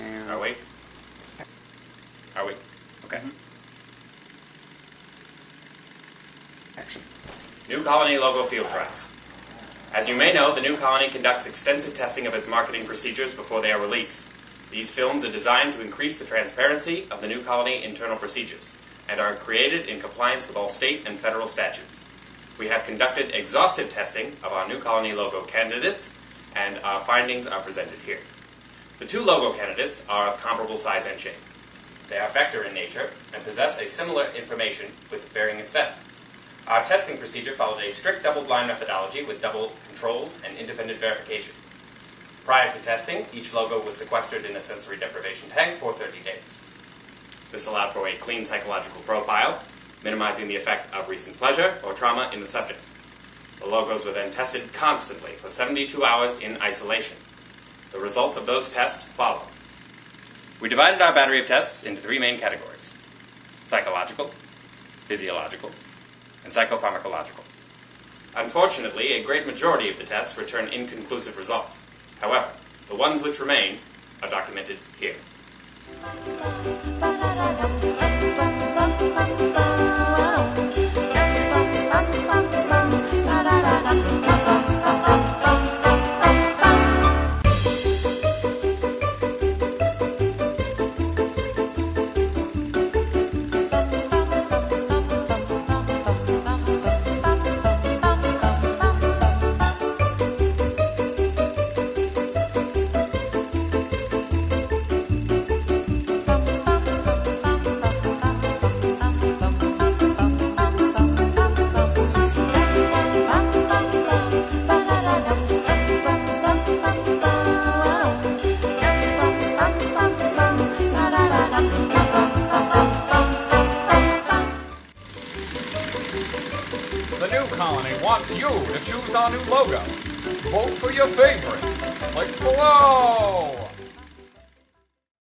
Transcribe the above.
Are we? Are we? Okay. Action. New Colony logo field trials. As you may know, the New Colony conducts extensive testing of its marketing procedures before they are released. These films are designed to increase the transparency of the New Colony internal procedures and are created in compliance with all state and federal statutes. We have conducted exhaustive testing of our New Colony logo candidates, and our findings are presented here. The two logo candidates are of comparable size and shape. They are vector in nature and possess a similar information with varying aesthetic. Our testing procedure followed a strict double-blind methodology with double controls and independent verification. Prior to testing, each logo was sequestered in a sensory deprivation tank for 30 days. This allowed for a clean psychological profile, minimizing the effect of recent pleasure or trauma in the subject. The logos were then tested constantly for 72 hours in isolation. The results of those tests follow. We divided our battery of tests into three main categories: psychological, physiological, and psychopharmacological. Unfortunately, a great majority of the tests return inconclusive results. However, the ones which remain are documented here. The New Colony wants you to choose our new logo. Vote for your favorite. Click below.